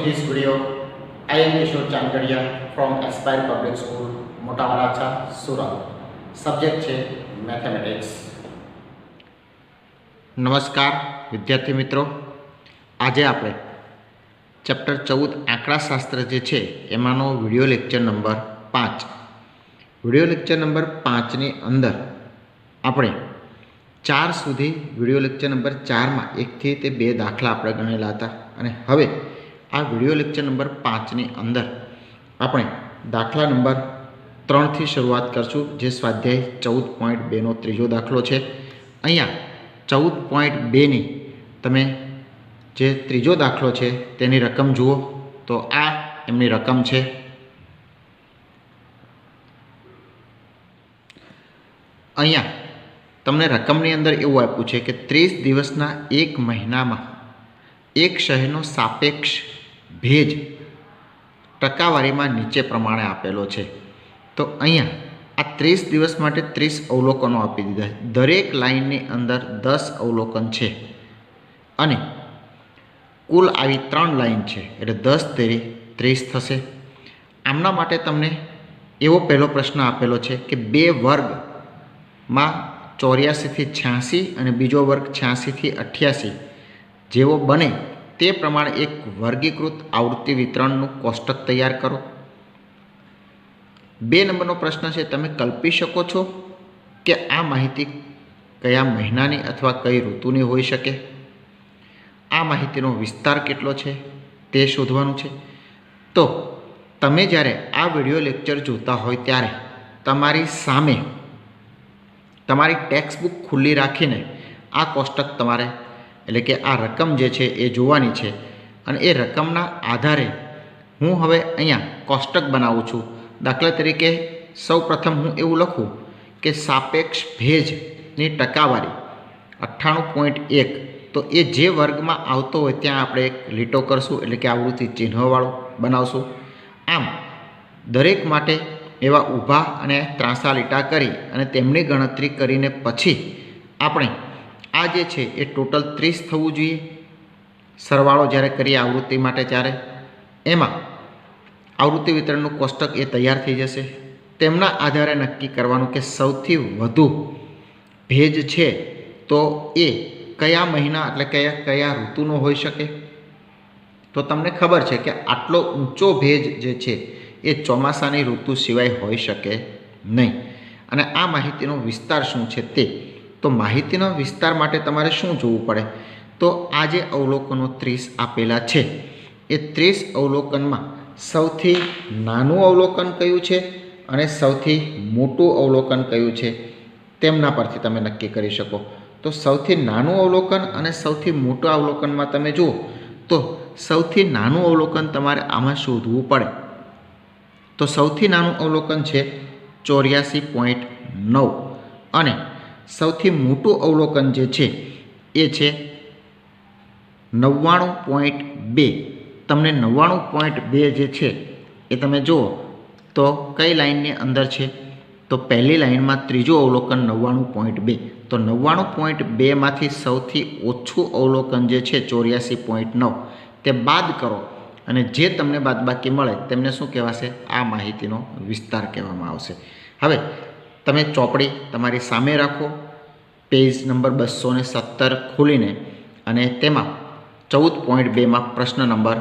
this video. I am Kishore Chankadia from Aspire Public School, Mota Waracha, Surat. Subject છે mathematics. નમસ્કાર વિદ્યાર્થી મિત્રો, આજે આપણે ચેપ્ટર 14 આંકડાશાસ્ત્ર જે છે એમાંનો video lecture number 5. Video lecture number 5ની અંદર આપણે 4 સુધી વિડિયો લેક્ચર નંબર 4માં 1 થી તે 2 દાખલા આપણે ગણેલા હતા અને હવે આ વિડિયો લેક્ચર નંબર 5ની અંદર આપણે દાખલા નંબર 3 થી શરૂઆત કરશું, જે સ્વાધ્યાય 14.2 નો ત્રીજો દાખલો છે. અહીંયા 14.2 ની તમે જે ત્રીજો દાખલો છે તેની રકમ જુઓ તો આ એમની રકમ છે. અહીંયા તમને રકમની અંદર એવું આપ્યું છે કે 30 દિવસના એક મહિનામાં એક શહેરનો સાપેક્ષ ભેજ ટકાવારીમાં નીચે પ્રમાણે આપેલો છે. તો અહીંયા આ 30 દિવસ માટે 30 અવલોકનો આપી દીધા. દરેક લાઇનની અંદર 10 અવલોકન છે અને કુલ આવી 3 લાઇન છે એટલે 10 તેરી 30 થશે. આમના માટે તમને એવો પહેલો પ્રશ્ન આપેલો છે કે 2 વર્ગમાં 84 થી 86 અને બીજો વર્ગ 86 થી 88 જેવો બને તે પ્રમાણે એક વર્ગીકૃત આવૃત્તિ વિતરણનું કોષ્ટક તૈયાર કરો. 2 નંબરનો પ્રશ્ન છે, તમે કલ્પી શકો છો કે આ માહિતી કયા મહિનાની અથવા કઈ ઋતુની હોઈ શકે? આ માહિતીનો વિસ્તાર કેટલો છે તે શોધવાનું છે. તો તમે જ્યારે આ વિડિયો લેક્ચર જોતા હોય ત્યારે તમારી સામે તમારી ટેક્સ્ટ બુક ખુલ્લી રાખીને આ કોષ્ટક તમારે એટલે કે આ રકમ જે છે એ જોવાની છે અને એ રકમના આધારે હું હવે અહીંયા કોષ્ટક બનાવું છું. દાખલા તરીકે સૌપ્રથમ હું એવું લખું કે સાપેક્ષ ભેજની ટકાવારી 98.1. તો એ જે વર્ગમાં આવતો હોય ત્યાં આપણે એક લીટો કરશું એટલે કે આવૃત્તિ ચિહ્નવાળું બનાવશું. આમ દરેક માટે એવા ઊભા અને ત્રાંસા લીટા કરી અને તેમની ગણતરી કરીને પછી આપણે આ જે છે એ ટોટલ 30 થવું જોઈએ. સરવાળો જ્યારે કરીએ આવૃત્તિ માટે ત્યારે એમાં આવૃત્તિ વિતરણનું કોષ્ટક એ તૈયાર થઈ જશે. તેમના આધારે નક્કી કરવાનું કે સૌથી વધુ ભેજ છે તો એ કયા મહિના એટલે કયા ઋતુનો હોઈ શકે? તો તમને ખબર છે કે આટલો ઊંચો ભેજ જે છે એ ચોમાસાની ઋતુ સિવાય હોઈ શકે નહીં. અને આ માહિતીનો વિસ્તાર શું છે તે, તો માહિતીનો વિસ્તાર માટે તમારે શું જોવું પડે? તો આ જે અવલોકનો 30 આપેલા છે એ 30 અવલોકનમાં સૌથી નાનું અવલોકન કયું છે અને સૌથી મોટું અવલોકન કયું છે તેમના પરથી તમે નક્કી કરી શકો. તો સૌથી નાનું અવલોકન અને સૌથી મોટા અવલોકનમાં તમે જુઓ તો સૌથી નાનું અવલોકન તમારે આમાં શોધવું પડે. તો સૌથી નાનું અવલોકન છે 84.9 અને સૌથી મોટું અવલોકન જે છે એ છે 99.2. તમને 99.2 જે છે એ તમે જુઓ તો કઈ લાઇનની અંદર છે? તો પહેલી લાઇનમાં ત્રીજું અવલોકન 99.2. તો 99.2 માંથી સૌથી ઓછું અવલોકન જે છે 84.9 તે બાદ કરો અને જે તમને બાદબાકી મળે તેમને શું કહેવાશે? આ માહિતીનો વિસ્તાર કહેવામાં આવશે. હવે તમે ચોપડી તમારી સામે રાખો, પેજ નંબર 217 ખોલીને અને તેમાં 14.2માં પ્રશ્ન નંબર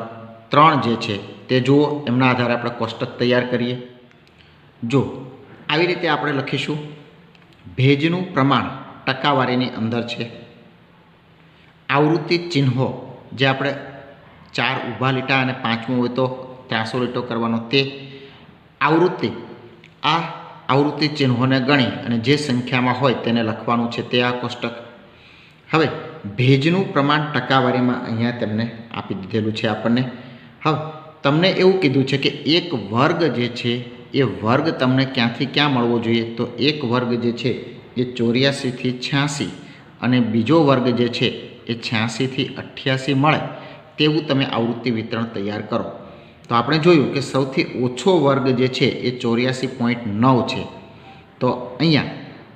3 જે છે તે જુઓ. એમના આધારે આપણે કોષ્ટક તૈયાર કરીએ. જો આવી રીતે આપણે લખીશું, ભેજનું પ્રમાણ ટકાવારીની અંદર છે. આવૃત્તિ ચિહ્નો જે આપણે 4 ઊભા લીટા અને 5મો હોય તો 300 લીટો કરવાનો તે આવૃત્તિ. આ આવૃત્તિ ચિહ્નોને ગણી અને જે સંખ્યામાં હોય તેને લખવાનું છે તે આ કોષ્ટક. હવે ભેજનું પ્રમાણ ટકાવારીમાં અહીંયા તેમને આપી દીધેલું છે આપણને. હવે તમને એવું કીધું છે કે એક વર્ગ જે છે એ વર્ગ તમને ક્યાંથી ક્યાં મળવો જોઈએ? તો એક વર્ગ જે છે એ 84 થી 86 અને બીજો વર્ગ જે છે એ 86 થી 88 મળે તેવું તમે આવૃત્તિ વિતરણ તૈયાર કરો. તો આપણે જોયું કે સૌથી ઓછો વર્ગ જે છે એ 84.9 છે. તો અહીંયા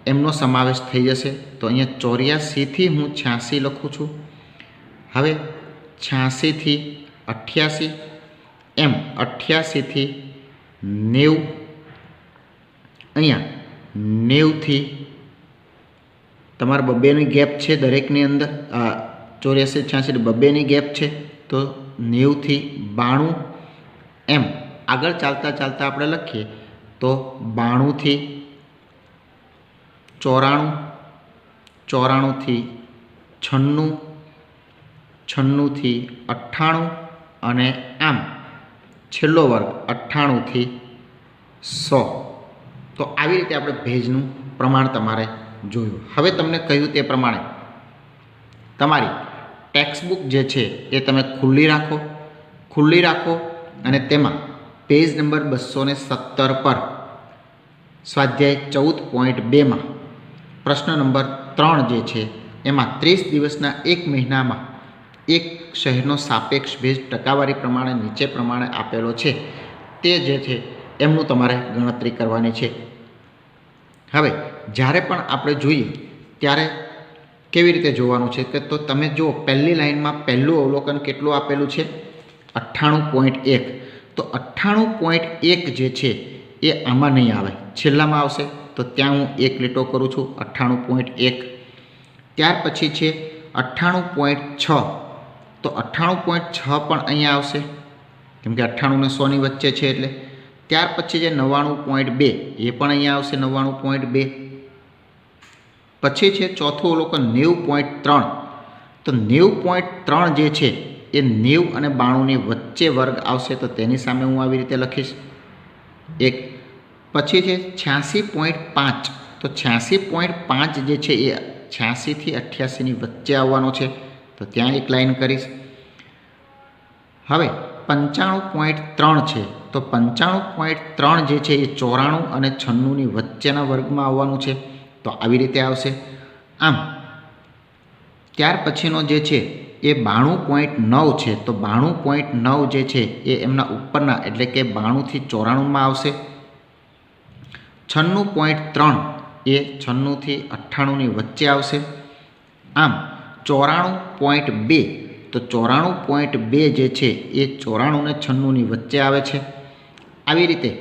એમનો સમાવેશ થઈ જશે. તો અહીંયા 84 થી હું 86 લખું છું. હવે 86 થી 88 એમ 88થી 90, અહીંયા 90થી તમારે બબ્બેની ગેપ છે દરેકની અંદર, 84 86 બબ્બેની ગેપ છે, તો 90થી 92, એમ આગળ ચાલતા ચાલતા આપણે લખીએ તો 92થી 94, 94થી 96, 96થી 98, અને આમ છેલ્લો વર્ગ 98થી 100. તો આવી રીતે આપણે ભેજનું પ્રમાણ તમારે જોયું. હવે તમને કહ્યું તે પ્રમાણે તમારી ટેક્સ્ટબુક જે છે એ તમે ખુલ્લી રાખો અને તેમાં પેજ નંબર 217 પર સ્વાધ્યાય 14.2માં પ્રશ્ન નંબર 3 જે છે એમાં 30 દિવસના 1 મહિનામાં એક શહેરનો સાપેક્ષ ભેજ ટકાવારી પ્રમાણે નીચે પ્રમાણે આપેલો છે, તે જે છે એમનું તમારે ગણતરી કરવાની છે. હવે જ્યારે પણ આપણે જોઈએ ત્યારે કેવી રીતે જોવાનું છે કે તો તમે જો પહેલી લાઇનમાં પહેલું અવલોકન કેટલું આપેલું છે 98.1, તો 98.1 જે છે એ આમાં નહીં આવે, છેલ્લામાં આવશે, તો ત્યાં હું એક લીટો કરું છું 98.1. ત્યાર પછી છે 98.6, તો 98.6 પણ અહીંયા આવશે કેમ કે 98 ને 100 ની વચ્ચે છે એટલે. ત્યાર પછી જે 99.2 એ પણ અહીંયા આવશે 99.2. પછી છે ચોથું અવલોકન 90.3, તો 90.3 જે છે એ 90 અને 92ની વચ્ચે વર્ગ આવશે, તો તેની સામે હું આવી રીતે લખીશ એક. પછી છે 86.5, તો 86.5 જે છે એ 86થી 88ની વચ્ચે આવવાનો છે, તો ત્યાં એક લાઈન કરીશ. હવે 95.3 છે, તો 95.3 જે છે એ 94 અને 96ની વચ્ચેના વર્ગમાં આવવાનું છે, તો આવી રીતે આવશે. આમ ત્યાર પછીનો જે છે એ 92.9 છે, તો 92.9 જે છે એ એમના ઉપરના એટલે કે 92થી 94માં આવશે. 96.3 એ 96થી 98ની વચ્ચે આવશે. આમ 94.2, તો 94.2 જે છે એ 94 ને 96ની વચ્ચે આવે છે. આવી રીતે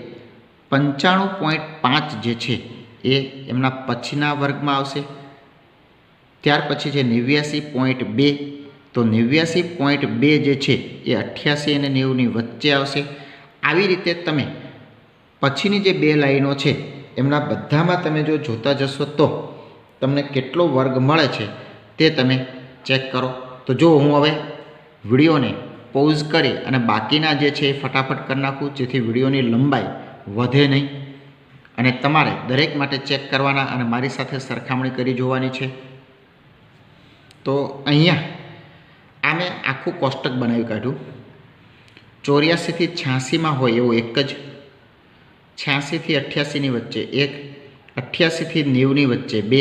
95.5 જે છે એ એમના પછીના વર્ગમાં આવશે. ત્યાર પછી છે 89.2, તો 89.2 જે છે એ 88 અને 90ની વચ્ચે આવશે. આવી રીતે તમે પછીની જે બે લાઈનો છે એમના બધામાં તમે જો જોતા જશો તો તમને કેટલો વર્ગ મળે છે તે તમે ચેક કરો. તો જો હું હવે વિડીયોને પોઝ કરી અને બાકીના જે છે એ ફટાફટ કરી નાખું, જેથી વિડીયોની લંબાઈ વધે નહીં, અને તમારે દરેક માટે ચેક કરવાના અને મારી સાથે સરખામણી કરી જોવાની છે. તો અહીંયા આ મેં આખું કોષ્ટક બનાવી કાઢ્યું. 84થી 86માં હોય એવું એક જ, 86થી 88ની વચ્ચે એક, 88થી 90ની વચ્ચે બે,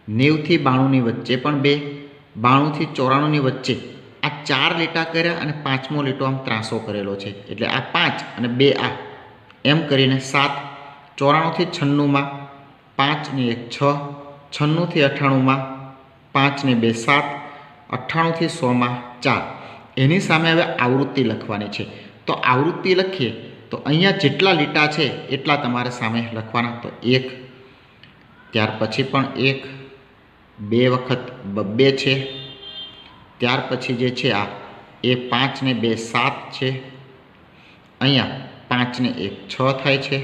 90થી 92ની વચ્ચે પણ બે, 92થી 94ની વચ્ચે આ 4 લીટા કર્યા અને 5મો લીટો આમ ત્રાસો કરેલો છે, એટલે આ 5 અને 2 આ એમ કરીને 7. 94થી 96માં 5 ને 1 6, 96થી 98માં 5 ને 2 7, 98થી 100માં 4. એની સામે હવે આવૃત્તિ લખવાની છે, તો આવૃત્તિ લખીએ તો અહીંયા જેટલા લીટા છે એટલા તમારે સામે લખવાના, તો 1, ત્યાર પછી પણ 1, 2 વખત 2 છે, ત્યાર પછી જે છે આ એ 5 ને 2 7 છે, અહીંયા 5 ને 1 6 થાય છે,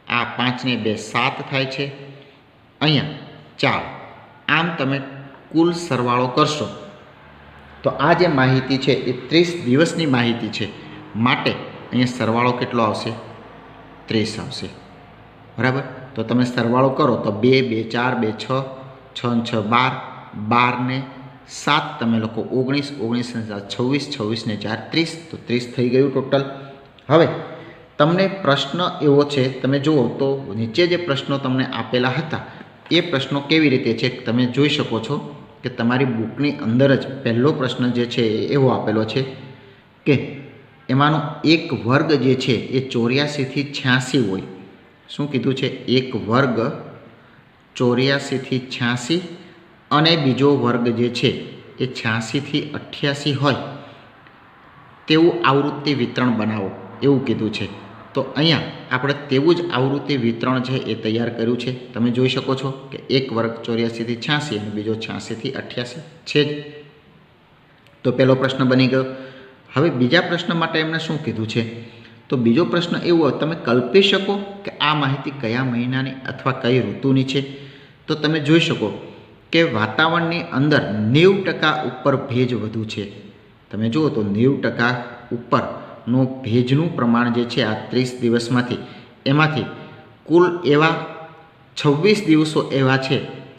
આ 5 ને 2 7 થાય છે, અહીંયા 4. આમ તમે કુલ સરવાળો કરશો તો આ જે માહિતી છે એ 30 દિવસની માહિતી છે, માટે અહીંયા સરવાળો કેટલો આવશે 30 આવશે. બરાબર, તો તમે સરવાળો કરો તો 2 2 4 2 6, 6 6 12, 12 ને 7 તમે લોકો 19, 19 ને 26, 26 ને 4 30, તો 30 થઈ ગયું ટોટલ. હવે તમને પ્રશ્ન એવો છે, તમે જુઓ તો નીચે જે પ્રશ્નો તમને આપેલા હતા એ પ્રશ્નો કેવી રીતે છે તમે જોઈ શકો છો કે તમારી બુકની અંદર જ પહેલો પ્રશ્ન જે છે એવો આપેલો છે કે એમાંનો એક વર્ગ જે છે એ 84થી 86 હોય. શું કીધું છે? એક વર્ગ 84થી 86 અને બીજો વર્ગ જે છે એ 86થી 88 હોય તેવું આવૃત્તિ વિતરણ બનાવો એવું કીધું છે. તો અહીંયા આપણે તેવું જ આવૃત્તિ વિતરણ છે એ તૈયાર કર્યું છે. તમે જોઈ શકો છો કે એક વર્ગ 84થી 86 અને બીજો 86થી 88 છે જ. તો પહેલો પ્રશ્ન બની ગયો. હવે બીજા પ્રશ્ન માટે એમણે શું કીધું છે? તો બીજો પ્રશ્ન એવો, તમે કલ્પી શકો કે આ માહિતી કયા મહિનાની અથવા કઈ ઋતુની છે? તો તમે જોઈ શકો કે વાતાવરણની અંદર 90% ઉપર ભેજ વધુ છે. તમે જુઓ તો 90% ઉપરનું ભેજનું પ્રમાણ જે છે આ 30 દિવસમાંથી, એમાંથી કુલ એવા 26 દિવસો એવા છે.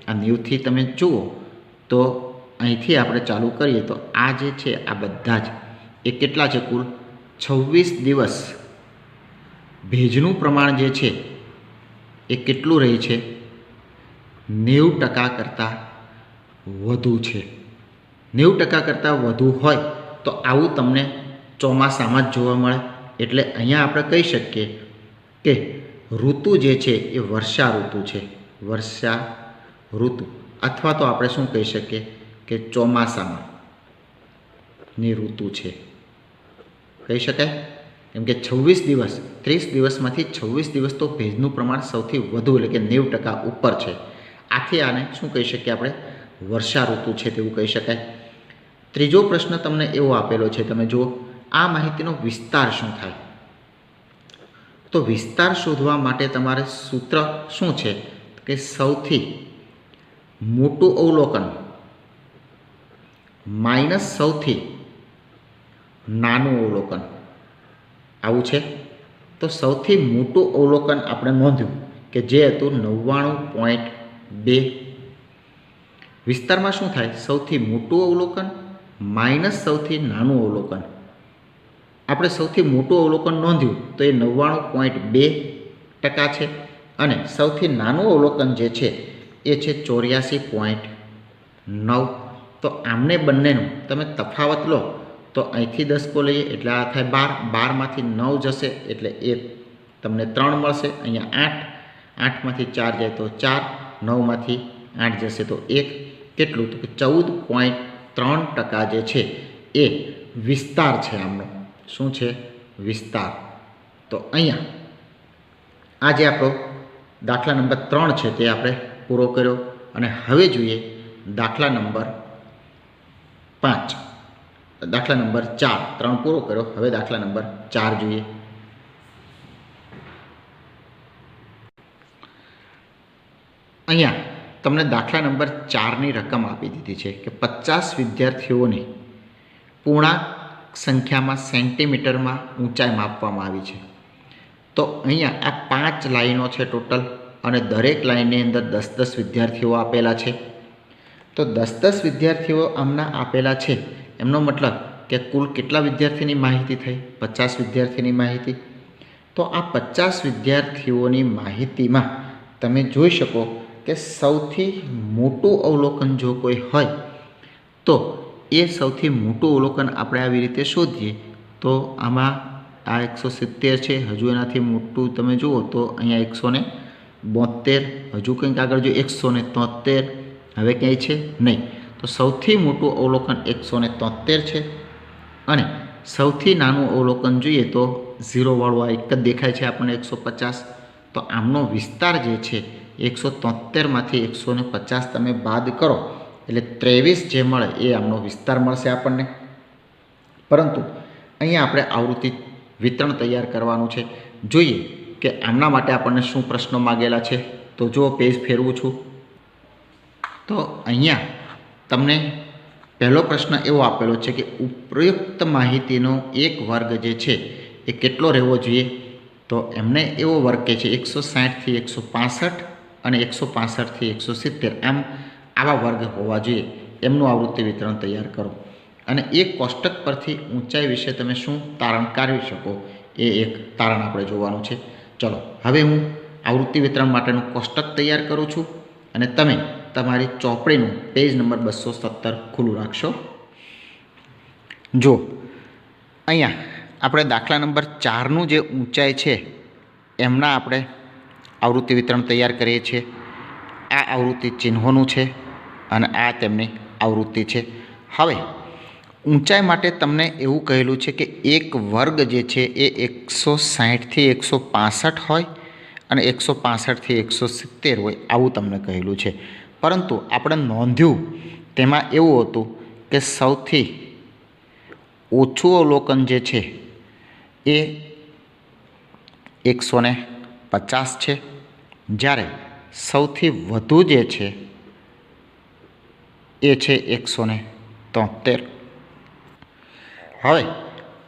આ 90થી તમે જુઓ તો અહીંથી આપણે ચાલુ કરીએ તો આ જે છે આ બધા જ એ કેટલા છે? કુલ 26 દિવસ ભેજનું પ્રમાણ જે છે એ કેટલું રહે છે? 90% કરતાં વધુ છે. 90% કરતાં વધુ હોય તો આવું તમને ચોમાસામાં જ જોવા મળે. એટલે અહીંયા આપણે કહી શકીએ કે ઋતુ જે છે એ વર્ષા ઋતુ છે. વર્ષા ઋતુ, અથવા તો આપણે શું કહી શકીએ કે ચોમાસાની ઋતુ છે કહી શકાય. કેમ કે 26 દિવસ, 30 દિવસમાંથી 26 દિવસ તો ભેજનું પ્રમાણ સૌથી વધુ એટલે કે 90% ઉપર છે. આથી આને શું કહી શકીએ આપણે? વર્ષા ઋતુ છે તેવું કહી શકાય. ત્રીજો પ્રશ્ન તમને એવો આપેલો છે, તમે જુઓ, આ માહિતીનો વિસ્તાર શું થાય? તો વિસ્તાર શોધવા માટે તમારે સૂત્ર શું છે કે સૌથી મોટું અવલોકન માઇનસ સૌથી નાનું અવલોકન, આવું છે. તો સૌથી મોટું અવલોકન આપણે નોંધ્યું કે જે હતું 99.2. વિસ્તારમાં શું થાય? સૌથી મોટું અવલોકન માઇનસ સૌથી નાનું અવલોકન. આપણે સૌથી મોટું અવલોકન નોંધ્યું તો એ 99.2% છે અને સૌથી નાનું અવલોકન જે છે એ છે 84.9. તો આમને બંનેનું તમે તફાવત લો તો અહીંથી 10 લઈએ એટલે આ થાય 12, 12માંથી 9 જશે એટલે એ તમને 3 મળશે. અહીંયા 8, 8માંથી 4 જાય તો 4, 9માંથી 8 જશે તો 1. કેટલું? તો કે 14.3% જે છે એ વિસ્તાર છે આમનો. શું છે? વિસ્તાર. તો અહીંયા આ જે આપણો દાખલા નંબર 3 છે તે આપણે પૂરો કર્યો. અને હવે જોઈએ દાખલા નંબર 5, દાખલા નંબર 4. 3 પૂરો કર્યો, હવે દાખલા નંબર 4 જોઈએ. અહીંયા તમને દાખલા નંબર 4ની રકમ આપી દીધી છે કે 50 વિદ્યાર્થીઓની પૂર્ણાંક સંખ્યામાં સેન્ટીમીટરમાં ઊંચાઈ માપવામાં આવી છે. તો અહીંયા આ 5 લાઈનો છે ટોટલ અને દરેક લાઈનની અંદર 10-10 વિદ્યાર્થીઓ આપેલા છે. તો 10-10 વિદ્યાર્થીઓ આમના આપેલા છે, એમનો મતલબ કે કુલ કેટલા વિદ્યાર્થીની માહિતી થઈ? 50 વિદ્યાર્થીની માહિતી. તો આ 50 વિદ્યાર્થીઓની માહિતીમાં તમે જોઈ શકો કે સૌથી મોટું અવલોકન જો કોઈ હોય તો એ સૌથી મોટું અવલોકન આપણે આવી રીતે શોધીએ તો આમાં આ 170 છે. હજુ એનાથી મોટું તમે જુઓ તો અહીંયા 172, હજુ કંઈક આગળ જો 173, હવે ક્યાંય છે નહીં. તો સૌથી મોટું અવલોકન 173 છે અને સૌથી નાનું અવલોકન જોઈએ તો 0 વાળું આ એક જ દેખાય છે આપણને 150. તો આમનો વિસ્તાર જે છે 173માંથી 150 તમે બાદ કરો એટલે 23 જે મળે એ આમનો વિસ્તાર મળશે આપણને. પરંતુ અહીંયા આપણે આવૃત્તિ વિતરણ તૈયાર કરવાનું છે. જોઈએ કે આમના માટે આપણને શું પ્રશ્નો માગેલા છે. તો જો પેજ ફેરવું છું તો અહીંયા તમને પહેલો પ્રશ્ન એવો આપેલો છે કે ઉપયુક્ત માહિતીનો એક વર્ગ જે છે એ કેટલો રહેવો જોઈએ? તો એમને એવો વર્ગ કે છે 160થી 165 અને 165થી 170, આમ આવા વર્ગ હોવા જોઈએ. એમનું આવૃત્તિ વિતરણ તૈયાર કરો અને એક કોષ્ટક પરથી ઊંચાઈ વિશે તમે શું તારણ કાઢી શકો એ એક તારણ આપણે જોવાનું છે. ચલો હવે હું આવૃત્તિ વિતરણ માટેનું કોષ્ટક તૈયાર કરું છું અને તમે તમારી ચોપડીનું પેજ નંબર 217 ખુલ્લું રાખશો. જો અહીંયા આપણે દાખલા નંબર 4નું જે ઊંચાઈ છે એમના આપણે આવૃત્તિ વિતરણ તૈયાર કરીએ છીએ. આ આવૃત્તિ ચિહ્નોનું છે અને આ તેમની આવૃત્તિ છે. હવે ઊંચાઈ માટે તમને એવું કહેલું છે કે એક વર્ગ જે છે એ 160થી 165 હોય અને 165થી 170 હોય, આવું તમને કહેલું છે. પરંતુ આપણે નોંધ્યું તેમાં એવું હતું કે સૌથી ઓછું અવલોકન જે છે એ 150 છે, જ્યારે સૌથી વધુ જે છે એ છે 173. હવે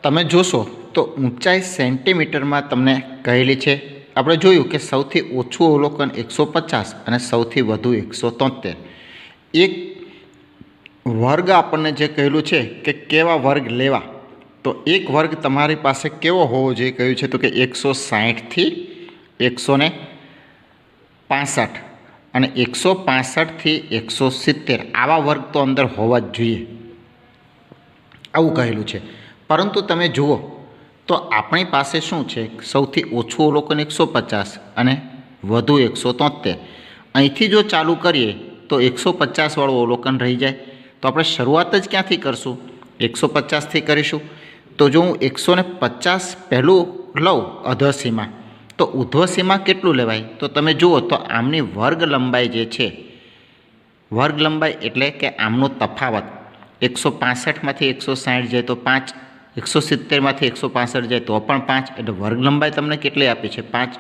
તમે જોશો તો ઊંચાઈ સેન્ટીમીટરમાં તમને કહેલી છે. આપણે જોયું કે સૌથી ઓછું અવલોકન 150 અને સૌથી વધુ 173. એક વર્ગ આપણને જે કહેલું છે કે કેવા વર્ગ લેવા, તો એક વર્ગ તમારી પાસે કેવો હોવો જોઈએ કહ્યું છે તો કે 160થી 165 અને 165થી 170 આવા વર્ગ તો અંદર હોવા જ જોઈએ, આવું કહેલું છે. પરંતુ તમે જુઓ તો આપણી પાસે શું છે, સૌથી ઓછું અવલોકન 150 અને વધુ 173. અહીંથી જો ચાલુ કરીએ તો 150 વાળું અવલોકન રહી જાય. તો આપણે શરૂઆત જ ક્યાંથી કરશું? 150થી કરીશું. તો જો હું 150 પહેલું લઉં અધઃસીમા, તો ઉધ્વસીમા કેટલું લેવાય? તો તમે જુઓ તો આમની વર્ગ લંબાઈ જે છે, વર્ગ લંબાઈ એટલે કે આમનો તફાવત 165માંથી 160 જાય તો 5, 170માંથી 165 જાય તો પણ 5, એટલે વર્ગ લંબાઈ તમને કેટલી આપી છે? 5.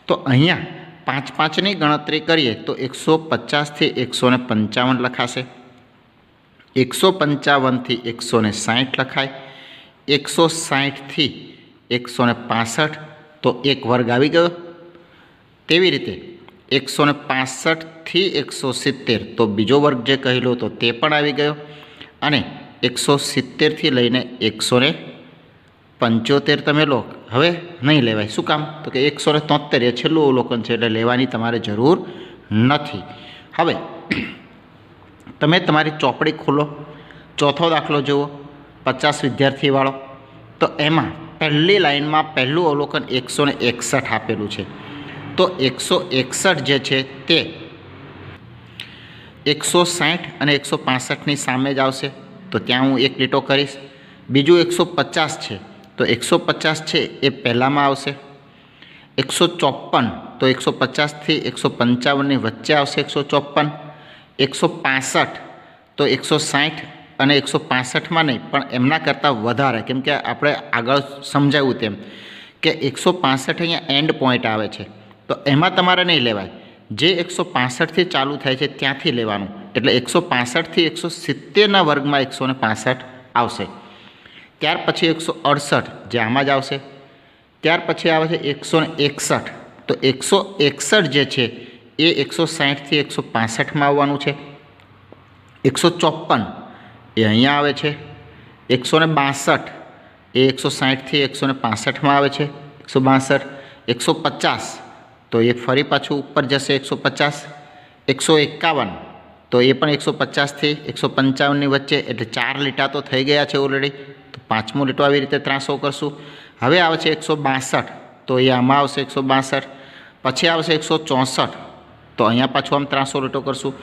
તો અહીંયા 5 5ની ગણતરી કરીએ તો 150થી 155 લખાશે, 155થી 160 લખાય, 160થી 165, તો એક વર્ગ આવી ગયો. તેવી રીતે 165થી 170, તો બીજો વર્ગ જે કહેલો હતો તે પણ આવી ગયો. અને 170થી લઈને 175 તમે લો, હવે નહીં લેવાય. શું કામ? તો કે 173 એ છેલ્લું અવલોકન છે, એટલે લેવાની તમારે જરૂર નથી. હવે તમે તમારી ચોપડી ખોલો, ચોથો દાખલો જુઓ, 50 વિદ્યાર્થીવાળો. તો એમાં પહેલી લાઇનમાં પહેલું અવલોકન 161 આપેલું છે. તો 161 જે છે તે 160 અને 165ની સામે જ આવશે, તો ત્યાં હું એક લીટો કરીશ. બીજું 150 છે, તો 150 છે એ પહેલાંમાં આવશે. 154, તો 150થી 155ની વચ્ચે આવશે 154. 165, તો 160 અને 165માં નહીં પણ એમના કરતાં વધારે, કેમ કે આપણે આગળ સમજાવ્યું તેમ કે 165 અહીંયા એન્ડ પોઈન્ટ આવે છે, તો એમાં તમારે નહીં લેવાય. જે 165થી ચાલુ થાય છે ત્યાંથી લેવાનું, એટલે 165થી 170ના વર્ગમાં 165 આવશે. ત્યાર પછી 168 જે આમાં જ આવશે. ત્યાર પછી આવે છે 161, તો 161 જે છે એ 160થી 165માં આવવાનું છે. 154 એ અહીંયા આવે છે. 162 એ 160થી 165માં આવે છે. 162, 150 તો એ ફરી પાછું ઉપર જશે 150. 151 તો એ પણ 150થી 155ની વચ્ચે, એટલે 4 લીટા તો થઈ ગયા છે ઓલરેડી. તો 5મો લીટો આવી રીતે ત્રાસો કરશું. હવે આવે છે 162, તો એ આમાં આવશે 162. પછી આવશે 164, તો અહીંયા પાછું આમ ત્રાસો લીટો કરશું.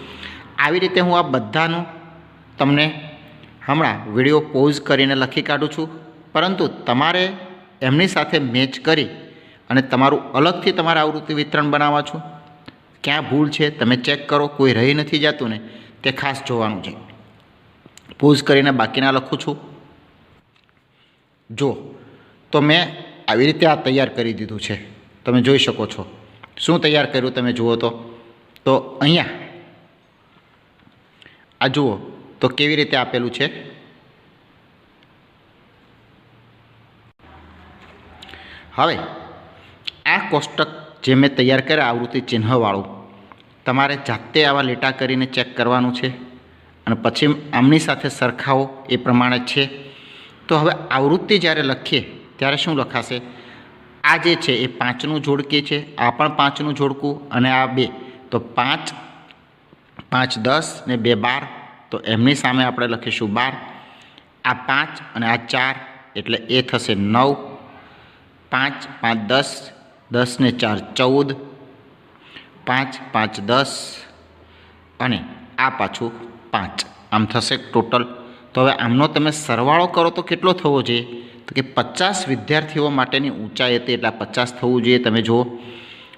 આવી રીતે હું આ બધાનું તમને હમણાં વિડીયો પોઝ કરીને લખી કાઢું છું, પરંતુ તમારે એમની સાથે મેચ કરી અને તમારું અલગથી તમારે આવૃત્તિ વિતરણ બનાવવા છું. ક્યાં ભૂલ છે તમે ચેક કરો, કોઈ રહી નથી જતું ને તે ખાસ જોવાનું છે. પોઝ કરીને બાકીના લખું છું. જો તો મેં આવી રીતે આ તૈયાર કરી દીધું છે, તમે જોઈ શકો છો. શું તૈયાર કર્યું તમે જુઓ તો અહીંયા આ જુઓ તો કેવી રીતે આપેલું છે. હવે આ કોષ્ટક જે મેં તૈયાર કર્યા આવૃત્તિ ચિહ્નવાળું, તમારે જાતે આવા લીટા કરીને ચેક કરવાનું છે અને પછી આમની સાથે સરખાવો એ પ્રમાણે છે. તો હવે આવૃત્તિ જ્યારે લખીએ ત્યારે શું લખાશે? આ જે છે એ 5નું જોડકી છે, આ પણ 5નું જોડકું અને આ 2, તો 5, 5 10 ને 2 12, તો એમની સામે આપણે લખીશું 12. આ 5 અને આ 4 એટલે એ થશે 9. 5 5 10, 10 ને 4 14, 5 5 10 અને આ પાછું 5, આમ થશે ટોટલ. તો હવે આમનો તમે સરવાળો કરો તો કેટલો થવો જોઈએ? તો કે 50 વિદ્યાર્થીઓ માટેની ઊંચાઈ હતી એટલે 50 થવું જોઈએ. તમે જુઓ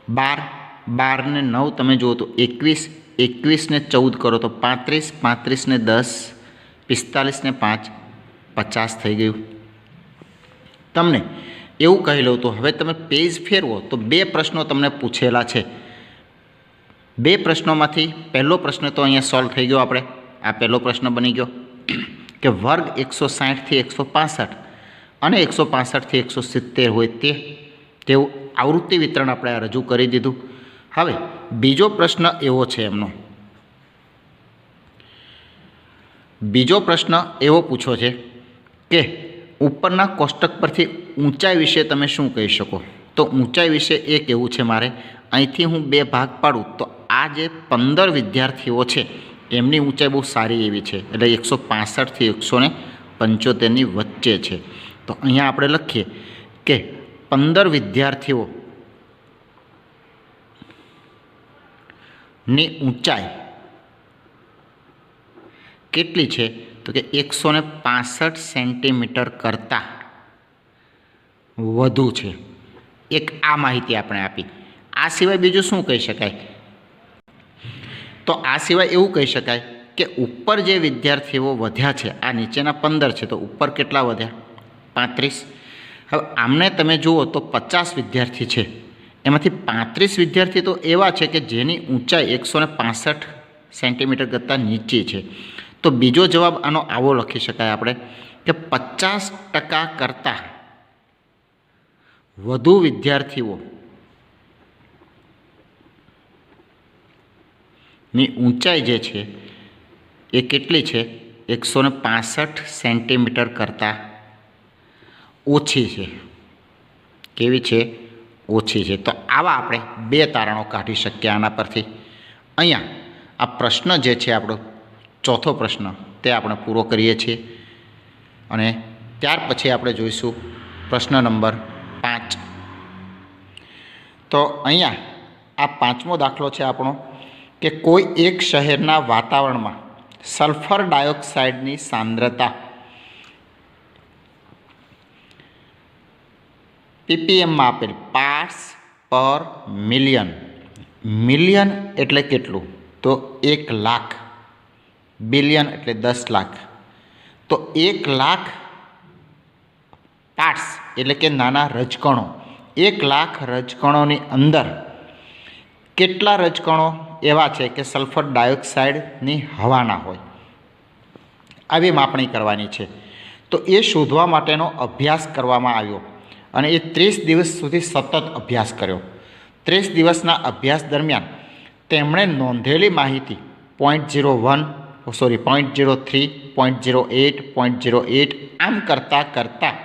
12 ને 9 તમે જુઓ તો 21, 21 ને 14 કરો તો 35, 35 ને 10 45 ને 5 50 થઈ ગયું. તમને એવું કહી લઉં તો હવે તમે પેજ ફેરવો તો 2 પ્રશ્નો તમને પૂછેલા છે. 2 પ્રશ્નોમાંથી પહેલો પ્રશ્ન તો અહીંયા સોલ્વ થઈ ગયો. આપણે આ પહેલો પ્રશ્ન બની ગયો કે વર્ગ 160 થી 165 અને 165 થી 170 હોય તેવું આવૃત્તિ વિતરણ આપણે રજૂ કરી દીધું. હવે બીજો પ્રશ્ન એવો છે એમનો, બીજો પ્રશ્ન એવો પૂછો છે કે ઉપરના કોષ્ટક પરથી ઊંચાઈ વિશે તમે શું કહી શકો? તો ઊંચાઈ વિશે એ કહેવું છે મારે. અહીંથી હું 2 ભાગ પાડું તો આ જે 15 વિદ્યાર્થીઓ છે એમની ઊંચાઈ બહુ સારી એવી છે, એટલે 165 થી 175ની વચ્ચે છે. તો અહીંયા આપણે લખીએ કે 15 વિદ્યાર્થીઓની ઊંચાઈ કેટલી છે? તો કે 165 સેન્ટીમીટર કરતાં વધુ છે. એક આ માહિતી આપણે આપી. આ સિવાય બીજું શું કહી શકાય? તો આ સિવાય એવું કહી શકાય કે ઉપર જે વિદ્યાર્થીઓ વધ્યા છે, આ નીચેના 15 છે તો ઉપર કેટલા વધ્યા? 35. હવે આમને તમે જુઓ તો 50 વિદ્યાર્થી છે, એમાંથી 35 વિદ્યાર્થી તો એવા છે કે જેની ઊંચાઈ 165 સેન્ટીમીટર કરતાં નીચે છે. તો બીજો જવાબ આનો આવો લખી શકાય આપણે કે 50% કરતાં વધુ વિદ્યાર્થીઓની ઊંચાઈ જે છે એ કેટલી છે? 165 સેન્ટીમીટર કરતાં ઓછી છે. કેવી છે? ઓછી છે. તો આવા આપણે 2 તારણો કાઢી શકીએ આના પરથી. અહીંયા આ પ્રશ્ન જે છે આપણો ચોથો પ્રશ્ન તે આપણે પૂરો કરીએ છીએ અને ત્યાર પછી આપણે જોઈશું પ્રશ્ન નંબર 5. તો અહીંયા આ 5મો દાખલો છે આપણો કે કોઈ એક શહેરના વાતાવરણમાં સલ્ફર ડાયોક્સાઇડની સાંદ્રતા પીપીએમમાં આપેલ પાર્ટ્સ પર મિલિયન. મિલિયન એટલે કેટલું? તો 1 લાખ. બિલિયન એટલે 10 લાખ. તો 1 લાખ પાર્ટ્સ એટલે કે નાના રજકણો, 1 લાખ રજકણોની અંદર કેટલા રજકણો એવા છે કે સલ્ફર ડાયોક્સાઇડની હવાના હોય? આવી માપણી કરવાની છે. તો એ શોધવા માટેનો અભ્યાસ કરવામાં આવ્યો અને એ 30 દિવસ સુધી સતત અભ્યાસ કર્યો. 30 દિવસના અભ્યાસ દરમિયાન તેમણે નોંધેલી માહિતી 0.03, 0.08, 0.08 આમ કરતાં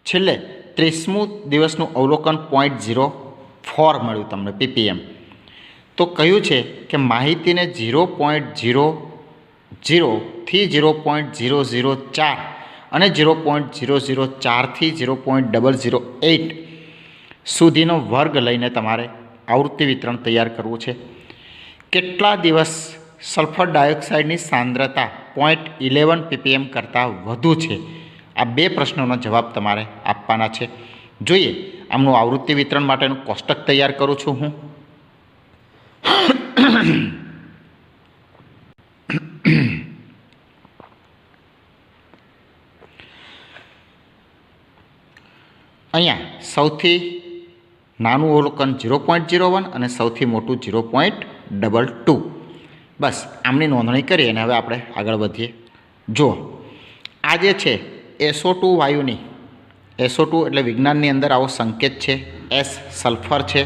છેલ્લે 30મું દિવસનું અવલોકન 0.04 મળ્યું તમને પીપીએમ. તો કહ્યું છે કે માહિતીને 0.00 થી 0.004 અને 0.004 થી 0.008 સુધીનો વર્ગ લઈને તમારે આવૃત્તિ વિતરણ તૈયાર કરવું છે. કેટલા દિવસ સલ્ફર ડાયોક્સાઇડની સાંદ્રતા 0.11 પીપીએમ કરતાં વધુ છે? આ 2 પ્રશ્નોનો જવાબ તમારે આપવાના છે. જોઈએ આમનું આવૃત્તિ વિતરણ માટેનું કોષ્ટક તૈયાર કરું છું હું. અહીંયા સૌથી નાનું અવલોકન 0.01 અને સૌથી મોટું 0.22. બસ આમની નોંધણી કરી અને હવે આપણે આગળ વધીએ. જુઓ આ જે છે SO2 વાયુની, SO2 એટલે વિજ્ઞાનની અંદર આવો સંકેત છે. S સલ્ફર છે,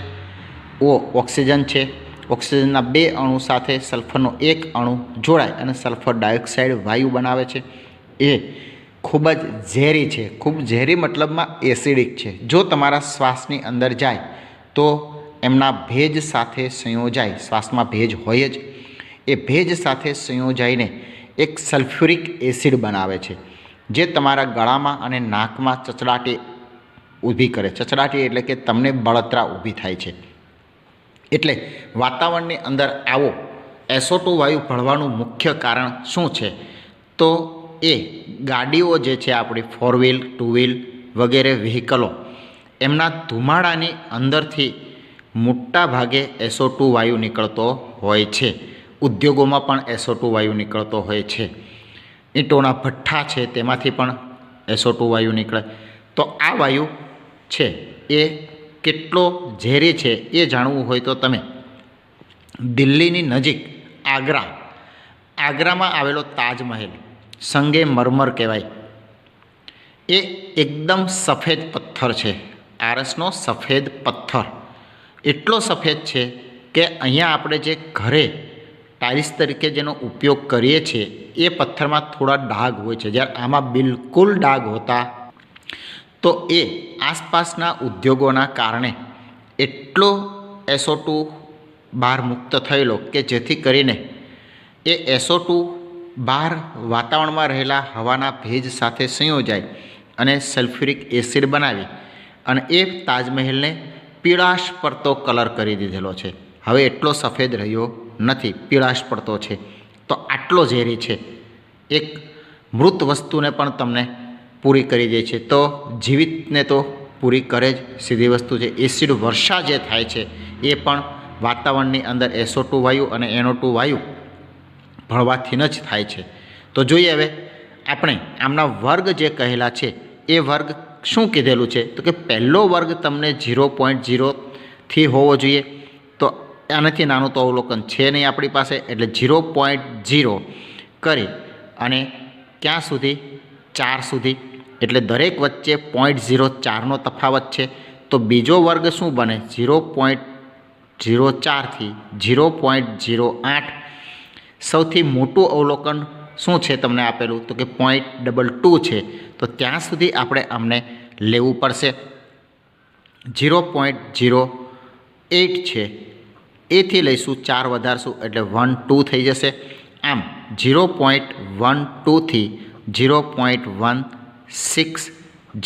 O ઓક્સિજન છે. ઓક્સિજનના 2 અણુ સાથે સલ્ફરનો 1 અણુ જોડાય અને સલ્ફર ડાયોક્સાઇડ વાયુ બનાવે છે. એ ખૂબ જ ઝેરી છે. ખૂબ ઝેરી મતલબમાં એસિડિક છે. જો તમારા શ્વાસની અંદર જાય તો એમના ભેજ સાથે સંયોજાય, શ્વાસમાં ભેજ હોય જ, એ ભેજ સાથે સંયોજાઈને એક સલ્ફ્યુરિક એસિડ બનાવે છે જે તમારા ગળામાં અને નાકમાં ચચડાટી ઊભી કરે. ચચડાટી એટલે કે તમને બળતરા ઊભી થાય છે. એટલે વાતાવરણની અંદર આવો SO2 વાયુ ભળવાનું મુખ્ય કારણ શું છે? તો એ ગાડીઓ જે છે આપણી 4 વ્હીલ 2 વ્હીલ વગેરે વ્હીકલો એમના ધુમાડાની અંદરથી મોટા ભાગે SO2 વાયુ નીકળતો હોય છે. ઉદ્યોગોમાં પણ SO2 વાયુ નીકળતો હોય છે. ઈંટોના ભઠ્ઠા છે તેમાંથી પણ SO2 વાયુ નીકળે. તો આ વાયુ છે એ કેટલો ઝેરી છે એ જાણવું હોય તો તમે દિલ્હીની નજીક આગ્રામાં આવેલો તાજમહેલ સંગે મરમર કહેવાય, એ એકદમ સફેદ પથ્થર છે. આરસનો સફેદ પથ્થર એટલો સફેદ છે કે અહીંયા આપણે જે ઘરે ટાઇલ્સ તરીકે જેનો ઉપયોગ કરીએ છીએ એ પથ્થરમાં થોડા ડાઘ હોય છે, જ્યારે આમાં બિલકુલ ડાઘ હોતા. તો એ આસપાસના ઉદ્યોગોના કારણે એટલો SO2 બહાર મુક્ત થયેલો કે જેથી કરીને એ SO2 બહાર વાતાવરણમાં રહેલા હવાના ભેજ સાથે સંયોજાય અને સલ્ફ્યુરિક એસિડ બનાવી અને એ તાજમહેલને પીળાશ પડતો કલર કરી દીધેલો છે. હવે એટલો સફેદ રહ્યો નથી, પીળાશ પડતો છે. તો આટલો ઝેરી છે. એક મૃત વસ્તુને પણ તમને પૂરી કરી દે છે, તો જીવિતને તો પૂરી કરે જ. સીધી વસ્તુ છે. એસિડ વર્ષા જે થાય છે એ પણ વાતાવરણની અંદર SO2 વાયુ અને NO2 વાયુ ભળવાથી જ થાય છે. તો જોઈએ હવે આપણે આમના વર્ગ જે કહેલા છે એ વર્ગ શું કીધેલું છે, તો કે પહેલો વર્ગ તમને 0.0થી હોવો જોઈએ. તો આનાથી નાનું તો અવલોકન છે નહીં આપણી પાસે, એટલે 0.0 કરી અને ક્યાં સુધી 4 સુધી, એટલે દરેક વચ્ચે 0.04નો તફાવત છે. તો બીજો વર્ગ શું બને, 0.04થી 0.08. સૌથી મોટું અવલોકન શું છે તમને આપેલું, તો કે 0.22 છે. તો ત્યાં સુધી આપણે અમને લેવું પડશે. 0.08 છે એથી લઈશું, 4 વધારશું એટલે 1.2 થઈ જશે. આમ 0.12થી 0.16,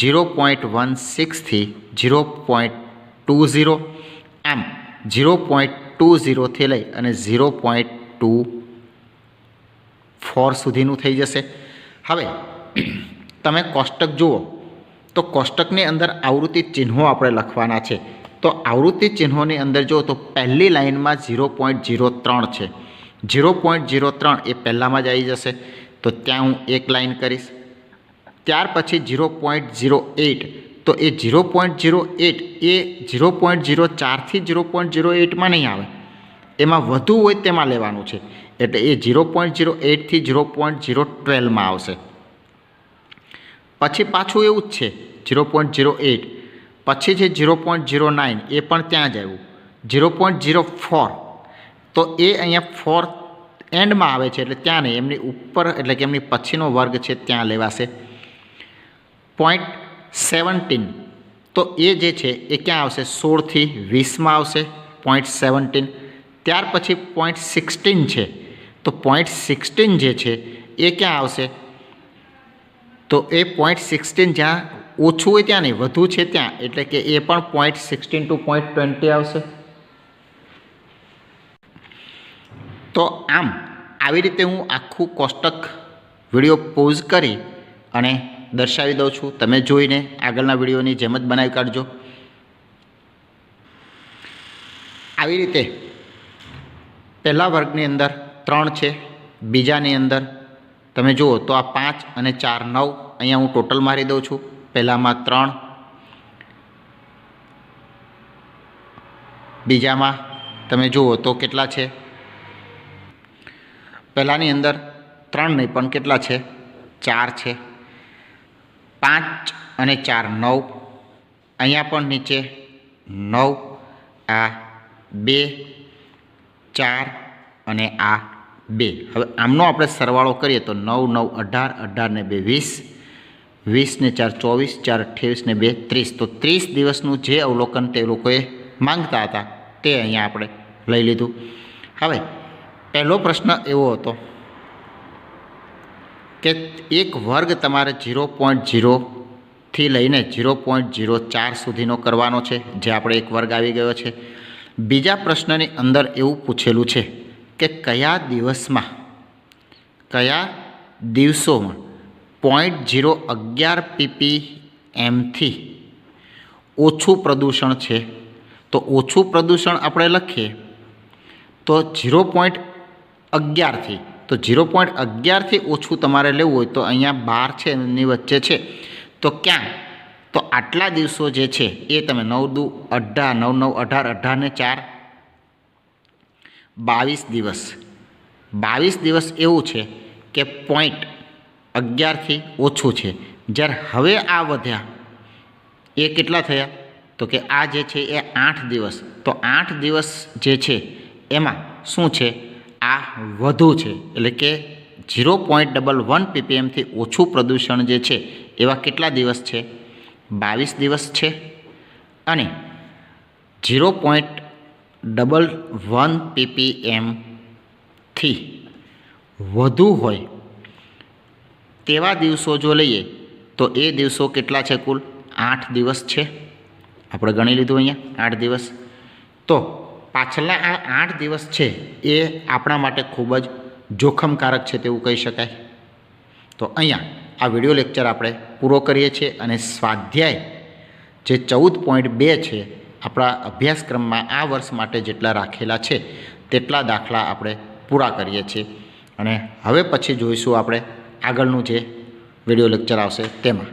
0.16થી 0.20, આમ 0.20થી લઈ અને 0.24 સુધીનું થઈ જશે. હવે તમે કોષ્ટક જુઓ તો કોષ્ટકની અંદર આવૃત્તિ ચિહ્નો આપણે લખવાના છે. તો આવૃત્તિ ચિહ્નોની અંદર જુઓ તો પહેલી લાઇનમાં 0.03 છે. 0.03 એ પહેલામાં જ આવી જશે, તો ત્યાં હું એક લાઇન કરીશ. ત્યાર પછી 0.08, તો એ 0.08 એ 0.04થી 0.08માં નહીં આવે, એમાં વધુ હોય તેમાં લેવાનું છે. એટલે એ 0.08થી 0.012માં આવશે. પછી પાછું એવું જ છે 0.08, પછી છે 0.09, એ પણ ત્યાં જ આવ્યું. 0.04, તો એ અહીંયા 4 એન્ડમાં આવે છે, એટલે ત્યાં નહીં, એમની ઉપર એટલે કે એમની પછીનો વર્ગ છે ત્યાં લેવાશે. 0.17, તો એ જે છે એ ક્યાં આવશે, 16થી 20માં આવશે 0.17. ત્યાર પછી 0.16 છે, તો 0.16 જે છે એ ક્યાં આવશે, તો એ 0.16 જ્યાં ઓછું હોય ત્યાં નહીં, વધુ છે ત્યાં, એટલે કે એ પણ 0.16 to 0.20 આવશે. તો આમ આવી રીતે હું આખું કોષ્ટક વિડીયો પોઝ કરી અને દર્શાવી દઉં છું. તમે જોઈને આગળના વિડીયોની જેમ જ બનાવી કાઢજો. આવી રીતે પહેલા વર્ગની અંદર 3 છે, બીજાની અંદર તમે જુઓ તો આ 5 અને 4 9, અહીંયા હું ટોટલ મારી દઉં છું. પહેલામાં 3, બીજામાં તમે જુઓ તો કેટલા છે, પહેલાની અંદર 3 નહીં પણ કેટલા છે, 4 છે. 5 અને 4 9, અહીંયા પણ નીચે 9, આ 2, 4 અને આ 2. હવે આમનો આપણે સરવાળો કરીએ તો 9 9 18, 18 ને 2 20, 20 ને 4 24, 4 28 ને 2 30. તો 30 દિવસનું જે અવલોકન તે લોકોએ માંગતા હતા તે અહીંયા આપણે લઈ લીધું. હવે પહેલો પ્રશ્ન એવો હતો કે એક વર્ગ તમારે 0.0થી લઈને 0.04 સુધીનો કરવાનો છે, જે આપણે એક વર્ગ આવી ગયો છે. બીજા પ્રશ્નની અંદર એવું પૂછેલું છે કે કયા દિવસોમાં 0.011 ppmથી ઓછું પ્રદૂષણ છે, તો ઓછું પ્રદૂષણ આપણે લખીએ તો 0.11થી, તો 0.11થી ઓછું તમારે લેવું હોય તો અહીંયા 12 છે એની વચ્ચે છે, તો ક્યાં, તો આટલા દિવસો જે છે એ તમે 9 દુ 18, 9 9 18, 18 ને 4 22 દિવસ, 22 દિવસ એવું છે કે 0.11થી ઓછું છે. જ્યારે હવે આ વધ્યા એ કેટલા થયા, તો કે આ જે છે એ 8 દિવસ, તો 8 દિવસ જે છે એમાં શું છે, આ વધુ છે, એટલે કે 0.11 ppmથી ઓછું પ્રદૂષણ જે છે એવા કેટલા દિવસ છે, 22 દિવસ છે. અને 0.11 ppmથી વધુ હોય તેવા દિવસો જો લઈએ તો એ દિવસો કેટલા છે, કુલ 8 દિવસ છે. આપણે ગણી લીધું અહીંયા 8 દિવસ. તો પાછલા આ 8 દિવસ છે એ આપણા માટે ખૂબ જ જોખમકારક છે તેવું કહી શકાય. તો અહીંયા આ વિડિયો લેક્ચર આપણે પૂરો કરીએ છીએ અને સ્વાધ્યાય જે 14.2 છે આપણા અભ્યાસક્રમમાં આ વર્ષ માટે જેટલા રાખેલા છે તેટલા દાખલા આપણે પૂરા કરીએ છીએ. અને હવે પછી જોઈશું આપણે આગળનું જે વિડિયો લેક્ચર આવશે તેમાં.